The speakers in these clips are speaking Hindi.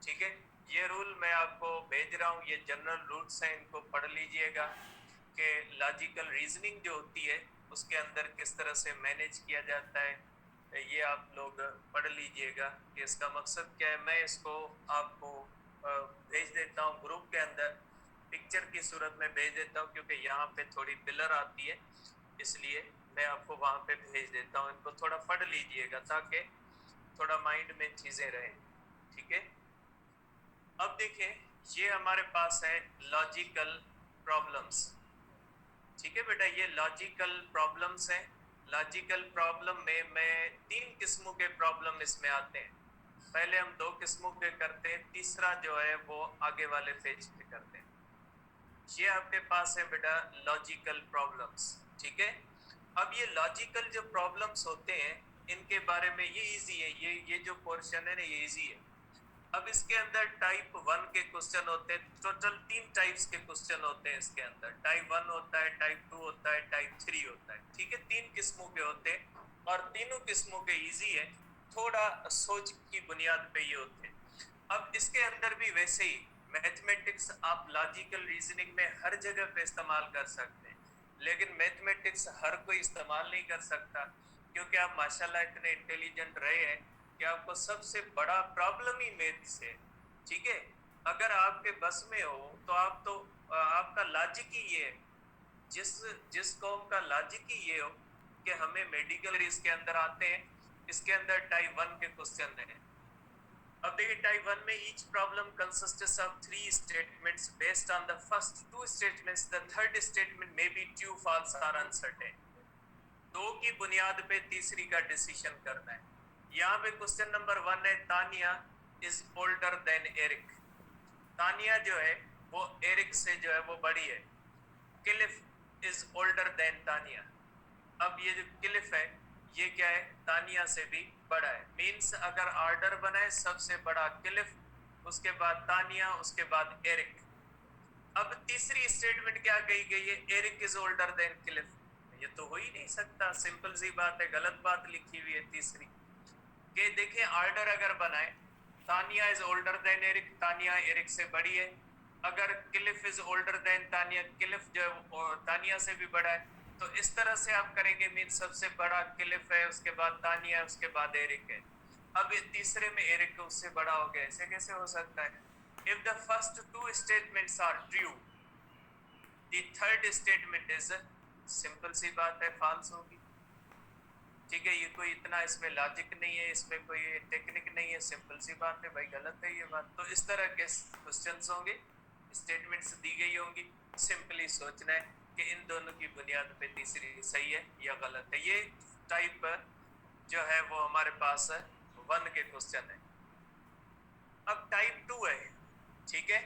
ठीक है, ये रूल मैं आपको भेज रहा हूँ, ये जनरल रूल्स हैं, इनको पढ़ लीजिएगा कि लॉजिकल रीजनिंग जो होती है उसके अंदर किस तरह से मैनेज किया जाता है। ये आप लोग पढ़ लीजिएगा कि इसका मकसद क्या है। मैं इसको आपको भेज देता हूँ ग्रुप के अंदर, पिक्चर की सूरत में भेज देता हूँ, क्योंकि यहाँ पे थोड़ी ब्लर आती है, इसलिए मैं आपको वहाँ पे भेज देता हूँ। इनको थोड़ा पढ़ लीजिएगा ताकि थोड़ा माइंड में चीज़ें रहें। ठीक है, अब देखिए, ये हमारे पास है लॉजिकल प्रॉब्लम्स। ठीक है बेटा, ये लॉजिकल प्रॉब्लम्स हैं। लॉजिकल प्रॉब्लम में मैं 3 किस्मों के प्रॉब्लम इसमें आते हैं। पहले हम 2 किस्मों के करते हैं, तीसरा जो है वो आगे वाले पेज पे करते हैं। ये आपके पास है बेटा लॉजिकल प्रॉब्लम्स। ठीक है, अब ये लॉजिकल जो प्रॉब्लम्स होते हैं इनके बारे में ये इजी है, ये जो पोर्शन है ना ये इजी है। अब इसके अंदर टाइप 1 के क्वेश्चन होते हैं, टोटल 3 टाइप्स के क्वेश्चन होते हैं इसके अंदर। टाइप 1 होता है, टाइप 2 होता है, टाइप 3 होता है। ठीक है, 3 किस्मों के होते हैं और तीनों किस्मों के इजी है, थोड़ा सोच की बुनियाद पे ये होते हैं। अब इसके अंदर भी वैसे ही मैथमेटिक्स आप लॉजिकल रीजनिंग में हर जगह पे इस्तेमाल कर सकते हैं, लेकिन मैथमेटिक्स हर कोई इस्तेमाल नहीं कर सकता, क्योंकि आप माशाल्लाह इतने इंटेलिजेंट रहे हैं कि आपको सबसे बड़ा प्रॉब्लम ही मैथ्स है। ठीक है, अगर आपके बस में हो तो आप तो आपका लॉजिक ही ये है, जिस जिस कौम का लॉजिक ही ये हो कि हमें मेडिकल इसके अंदर आते हैं, इसके अंदर टाइप 1 के क्वेश्चन है। अब देखिए, टाइप 1 में each problem consists of 3 statements based on the first 2 statements, the third statement may be true, false और अनसर्टेन। 2 की बुनियाद पे तीसरी का डिसीजन करना है। यहाँ पे क्वेश्चन नंबर 1 है, Tania is older than Eric. Tania जो है वो एरिक से जो है वो बड़ी है। Cliff is older than Tania. अब ये जो क्लिफ है ये क्या है, तानिया से भी बड़ा है। मींस अगर ऑर्डर बनाए सबसे बड़ा क्लिफ, उसके बाद तानिया, उसके बाद एरिक। अब तीसरी स्टेटमेंट क्या कही गई है, Eric is older than Cliff. ये तो हो ही नहीं सकता, सिंपल सी बात है, गलत बात लिखी हुई है तीसरी। कि देखिए, ऑर्डर अगर बनाए, Tania is older than Eric, Tania Eric से बड़ी है। अगर Cliff is older than Tania, Cliff जो है तानिया से भी बड़ा है। तो इस तरह से आप करेंगे, मीन सबसे बड़ा क्लिफ है, उसके बाद तानिया, उसके बाद एरिक है। अब तीसरे में एरिक उससे बड़ा हो गया, ऐसे कैसे हो सकता है? If the first 2 statements are true, the third statement is, simple सी बात है, फॉल्स होगी। ठीक है, ये कोई इतना इसमें लॉजिक नहीं है, इसमें कोई टेक्निक नहीं है, सिंपल सी बात है भाई, गलत है ये बात। तो इस तरह के क्वेश्चंस होंगे, स्टेटमेंट्स दी गई होंगी, सिंपली सोचना है कि इन दोनों की बुनियाद पे तीसरी सही है या गलत है। ये टाइप जो है वो हमारे पास 1 के क्वेश्चन है। अब टाइप 2 है। ठीक है,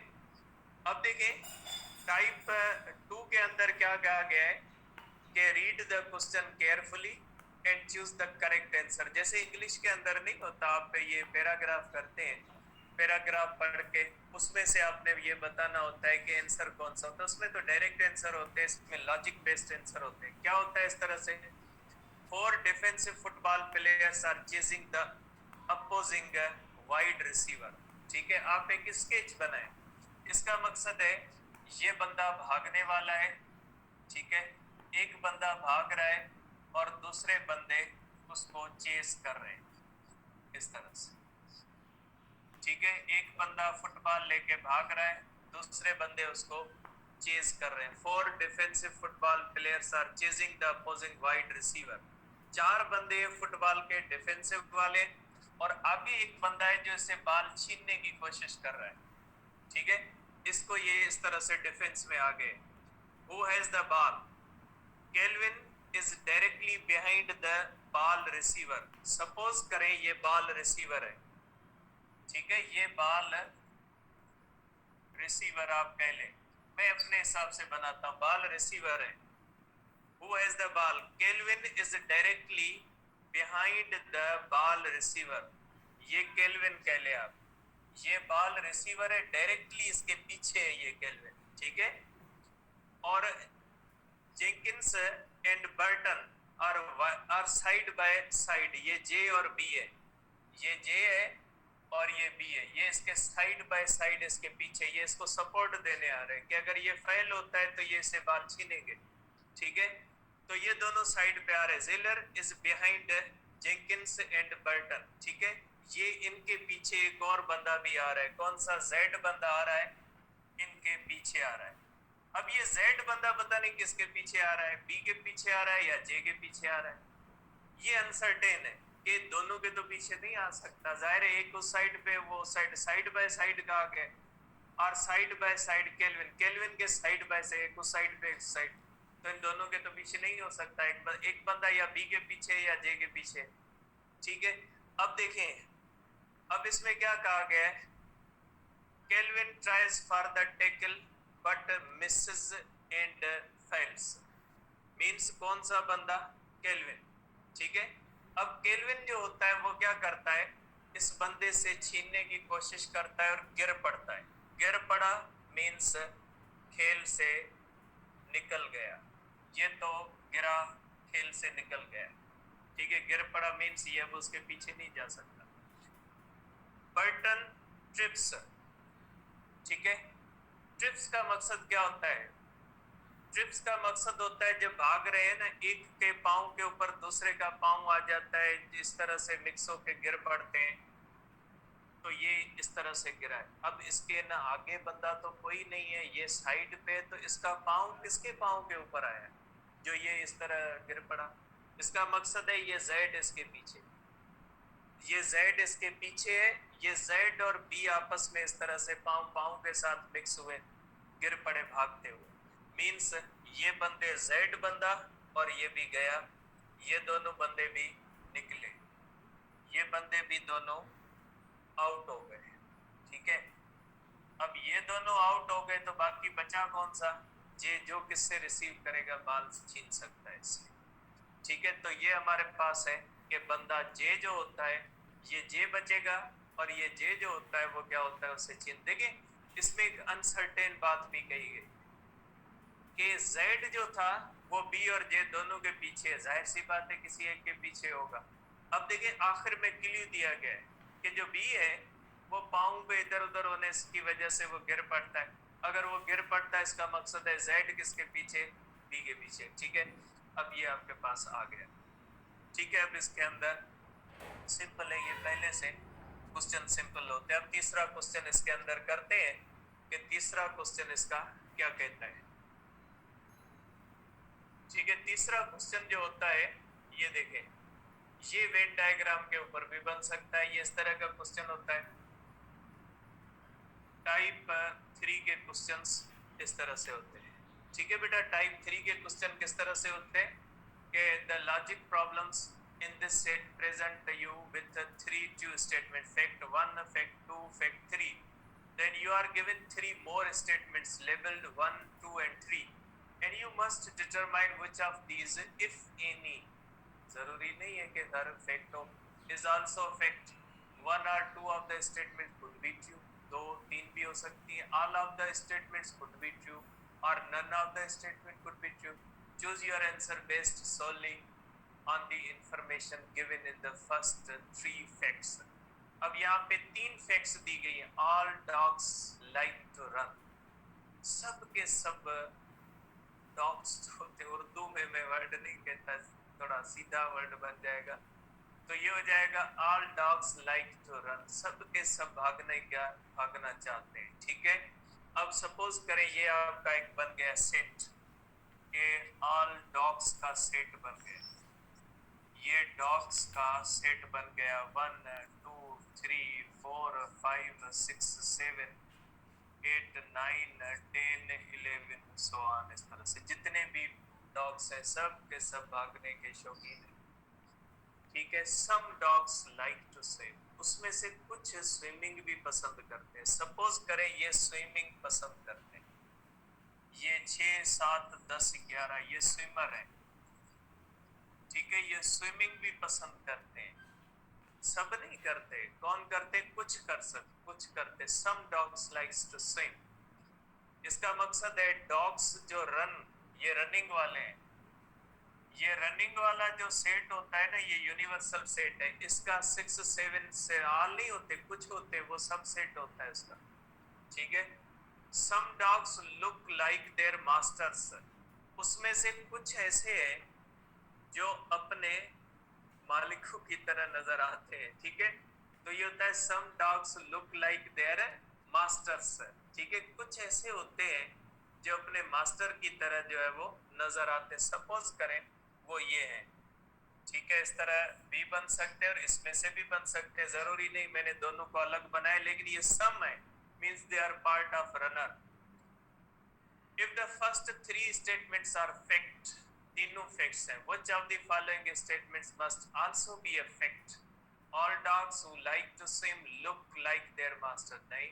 अब देखिए, टाइप 2 के अंदर क्या कहा गया है कि read the question carefully and choose the correct answer. जैसे इंग्लिश के अंदर नहीं होता, आप ये पैराग्राफ करते हैं, पैराग्राफ पढ़ के उसमें से आपने ये बताना होता है कि आंसर कौन सा होता है। उसमें तो डायरेक्ट आंसर होते हैं, इसमें लॉजिक बेस्ड आंसर होते हैं। क्या होता है इस तरह से, 4 defensive football players are chasing the opposing wide receiver. ठीक है, आप एक स्केच बनाए, इसका मकसद है ये बंदा भागने वाला है। ठीक है, एक बंदा भाग रहा है और दूसरे बंदे उसको चेस कर रहे हैं, इस तरह से। ठीक है, एक बंदा फुटबॉल लेके भाग रहा है, दूसरे बंदे उसको चेस कर रहे हैं। 4 defensive football players are chasing the opposing wide receiver. 4 बंदे फुटबॉल के डिफेंसिव वाले, और आगे एक बंदा है जो इससे बॉल छीनने की कोशिश कर रहा है। ठीक है, इसको ये इस तरह से डिफेंस में आ गए। Who has the ball? Kelvin is directly behind the ball receiver. Suppose करें ये बॉल रिसीवर है। ठीक है, ये बॉल रिसीवर आप कह लें, मैं अपने हिसाब से बनाता हूं, बॉल रिसीवर है। Who has the ball? Kelvin is directly behind the ball receiver. ये केल्विन कह ले आप, ये बॉल रिसीवर है, डायरेक्टली इसके पीछे है ये केल्विन। ठीक है, और Jenkins and Burton are side by side, ये जे और बी है, ये जे है और ये बी है, ये इसके साइड बाय साइड इसके पीछे, ये इसको सपोर्ट देने आ रहे हैं कि अगर ये फेल होता है तो ये इसे बाल छीनेंगे, ठीक है। तो ये दोनों साइड पे आ रहे हैं, Jailer is behind Jenkins and Burton, ठीक है। ये इनके पीछे एक और बंदा भी आ रहा है, कौन सा, जेड बंदा आ रहा है, इनके पीछे आ रहा है। अब ये जेड बंदा पता नहीं किसके पीछे आ रहा है, बी के पीछे आ रहा है या जे के पीछे आ रहा है, ये अनसर्टेन है कि दोनों के तो पीछे नहीं आ सकता। जाहिर है एक उस साइड पे, वो साइड साइड बाय साइड का आ गए, और side by side kelvin, kelvin के साइड बाय से एक उस साइड पे एक साइड, तो इन दोनों के तो पीछे नहीं हो सकता, एक बंदा या बी के पीछे या जे के पीछे, ठीक है। अब देखें, अब इसमें क्या कहा गया है, kelvin tries for the tackle but Mrs and fails, means कौन सा बंदा, केल्विन, ठीक है। अब केल्विन जो होता है वो क्या करता है, इस बंदे से छीनने की कोशिश करता है और गिर पड़ता है, गिर पड़ा मींस खेल से निकल गया, ये तो गिरा खेल से निकल गया, ठीक है। गिर पड़ा मींस ये अब उसके पीछे नहीं जा सकता। बर्टन ट्रिप्स, ठीक है। ट्रिप्स का मकसद क्या होता है, ट्रिप्स का मकसद होता है जब भाग रहे हैं ना, एक के पांव के ऊपर दूसरे का पांव आ जाता है, इस तरह से मिक्स होके गिर पड़ते हैं, तो ये इस तरह से गिरा है। अब इसके ना आगे बंदा तो कोई नहीं है, ये साइड पे, तो इसका पांव किसके पांव के ऊपर आया है, जो ये इस तरह गिर पड़ा। इसका मकसद है ये जेड इसके पीछे, ये जेड इसके पीछे है, ये जेड और बी आपस में इस तरह से पांव पांव के साथ मिक्स हुए, गिर पड़े भागते हुए, मींस ये बंदे जेड बंदा और ये भी गया, ये दोनों बंदे भी निकले, ये बंदे भी दोनों आउट हो गए, ठीक है। अब ये दोनों आउट हो गए तो बाकी बचा कौन सा, जे, जो किससे रिसीव करेगा बाल छीन सकता है इससे, ठीक है। तो ये हमारे पास है कि बंदा जे जो होता है, ये जे बचेगा, और ये जे जो होता है वो क्या होता है, उससे छीन। देखिए इसमें एक अनसर्टेन बात भी कही गई कि जेड जो था वो बी और जे दोनों के पीछे, जाहिर सी बात है किसी एक के पीछे होगा। अब देखिए आखिर में क्लू दिया गया है कि जो बी है वो पाँव पे इधर उधर होने की वजह से वो गिर पड़ता है, अगर वो गिर पड़ता है इसका मकसद है जेड किसके पीछे, बी के पीछे, ठीक है। अब ये आपके पास आ गया, ठीक है। अब इसके अंदर सिंपल है, ये पहले से क्वेश्चन सिंपल होते हैं। अब तीसरा क्वेश्चन इसके अंदर करते हैं कि तीसरा क्वेश्चन इसका क्या कहता है, ठीक है। तीसरा क्वेश्चन जो होता है, ये देखें, ये वेन डायग्राम के ऊपर भी बन सकता है, ये इस तरह का क्वेश्चन होता है। टाइप 3 के क्वेश्चंस इस तरह से होते हैं, ठीक है बेटा। टाइप 3 के क्वेश्चन किस तरह से होते हैं कि the logic problems in this set present you with 3 true statement, fact 1, fact 2, fact 3, then you are given 3 more statements labeled 1, 2 and 3 and you must determine which of these, if any, जरूरी नहीं है कि हर fact हो, is also fact, 1 or 2 of the statement could be true, 2, 3 भी हो सकती है, all of the statements could be true or none of the statement could be true. Choose your answer based solely on the information given in the first 3 facts. अब यहाँ पे 3 facts दी गई है, all dogs like to run, सब के सब dogs होते, उर्दू में मैं वर्ड नहीं कहता, थोड़ा सीधा वर्ड बन जाएगा, तो ये हो जाएगा all dogs like to run, सब के सब भागना चाहते हैं, ठीक है। अब सपोज करें ये आपका एक बन गया सेट, ये all dogs का सेट बन गया, ये डॉग्स का सेट बन गया, 1, 2, 3, 4, 5, 6, 7, 8, 9, 10, 11 सो ऑन, इस तरह से जितने भी डॉग्स हैं सब के सब भागने के शौकीन हैं, ठीक है। Some dogs like to swim, उसमें से कुछ स्विमिंग भी पसंद करते हैं। सपोज करें ये स्विमिंग पसंद करते हैं, ये 6, 7, 10, 11 ये स्विमर है, ठीक है। ये स्विमिंग भी पसंद करते हैं, सब नहीं करते, कौन करते, कुछ करते। Some dogs likes to swim, इसका मकसद है डॉग्स जो रन, ये रनिंग वाले हैं, ये रनिंग वाला जो सेट होता है ना, ये यूनिवर्सल सेट है। इसका 6 7 से ऑल नहीं होते, कुछ होते, वो सब सेट होता है इसका। ठीक है। Some dogs look like their masters, उसमें से कुछ ऐसे हैं जो अपने मालिकों की तरह नजर आते हैं। ठीक है। तो ये होता है some dogs look like their masters. ठीक है। कुछ ऐसे होते हैं जो अपने मास्टर की तरह जो है वो नजर आते हैं। सपोज करें वो ये है। ठीक है। इस तरह भी बन सकते हैं और इसमें से भी बन सकते हैं, जरूरी नहीं मैंने दोनों को अलग बनाया, लेकिन ये सम है, means they are part of runner. If the first three statements are fact, तीनों फैक्ट्स हैं, which of the following statements must also be a fact? All dogs who like to swim look like their master. नहीं,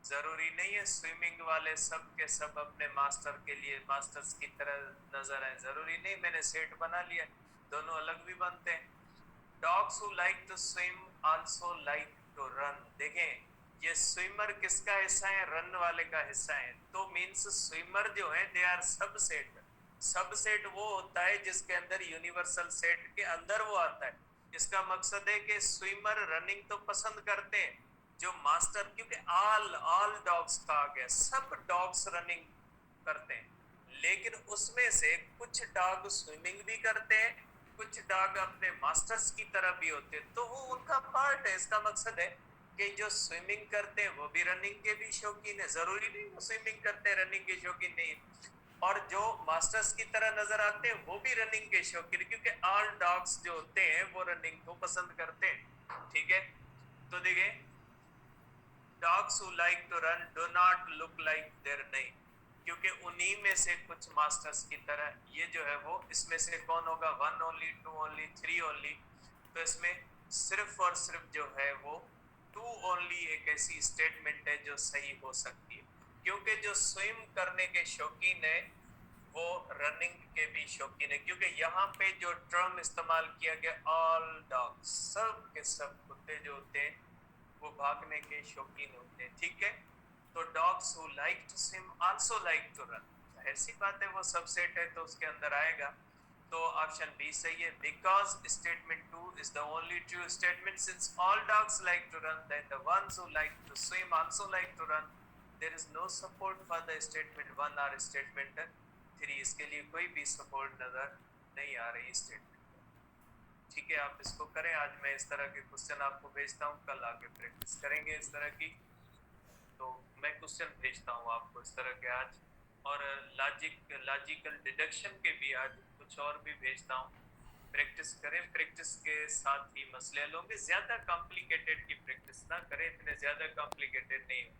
जरूरी नहीं है स्विमिंग वाले सब के सब अपने मास्टर के लिए मास्टर्स की तरह नजर आए, जरूरी नहीं मैंने सेट बना लिया, दोनों अलग भी बनते हैं। Dogs who like to swim also like to run. देखें ये स्विमर किसका हिस्सा है? रन वाले का हिस्सा है। तो मींस स्विमर जो है दे आर सबसेट। सबसेट वो होता है जिसके अंदर यूनिवर्सल सेट के अंदर वो आता है। इसका मकसद है कि स्विमर रनिंग तो पसंद करते हैं, जो मास्टर, क्योंकि ऑल डॉग्स का आ गया, सब डॉग्स रनिंग करते हैं, लेकिन उसमें से कुछ डॉग स्विमिंग भी करते हैं, कुछ डॉग अपने मास्टर्स की तरह भी होते हैं, तो वो उनका पार्ट है। इसका मकसद है कि जो स्विमिंग करते हैं वो भी रनिंग के भी शौकीन है, जरूरी नहीं वो स्विमिंग करते हैं रनिंग के शौकीन नहीं, और जो मास्टर्स की तरह नजर आते हैं वो भी रनिंग के शौकीन, क्योंकि ऑल डॉग्स जो होते हैं वो रनिंग को पसंद करते हैं। ठीक है। तो देखिए dogs who like to run do not look like their, नहीं, क्योंकि उन्हीं में से कुछ मास्टर्स की तरह ये जो है वो, इसमें से कौन होगा? 1 ओनली, 2 ओनली, 3 ओनली। तो इसमें सिर्फ और सिर्फ जो है वो 2 ओनली एक ऐसी स्टेटमेंट है जो सही हो सकती है, क्योंकि जो स्विम करने के शौकीन है वो रनिंग के भी शौकीन है, क्योंकि यहाँ पे जो टर्म इस्तेमाल किया गया ऑल डॉग्स, सब के सब कुत्ते जो होते हैं वो भागने के शौकीन होते हैं। ठीक है। तो dogs who like to swim also like to run, जाहिर सी बात है वो सबसेट है तो उसके अंदर आएगा। तो ऑप्शन बी सही है, because statement 2 is the only true statement since all dogs like to run, then the ones who like to swim also like to run, there is no support for the statement 1 और स्टेटमेंट 3। इसके लिए कोई भी सपोर्ट नजर नहीं आ रही स्टेटमेंट। ठीक है, आप इसको करें। आज मैं इस तरह के क्वेश्चन आपको भेजता हूँ, कल आगे प्रैक्टिस करेंगे इस तरह की। तो मैं क्वेश्चन भेजता हूँ आपको इस तरह के आज, और लॉजिकल डिडक्शन के भी आज कुछ और भी भेजता हूँ। प्रैक्टिस करें, प्रैक्टिस के साथ ही मसले हल होंगे। ज्यादा कॉम्प्लिकेटेड की प्रैक्टिस ना करें, इतने ज्यादा कॉम्प्लिकेटेड नहीं हो।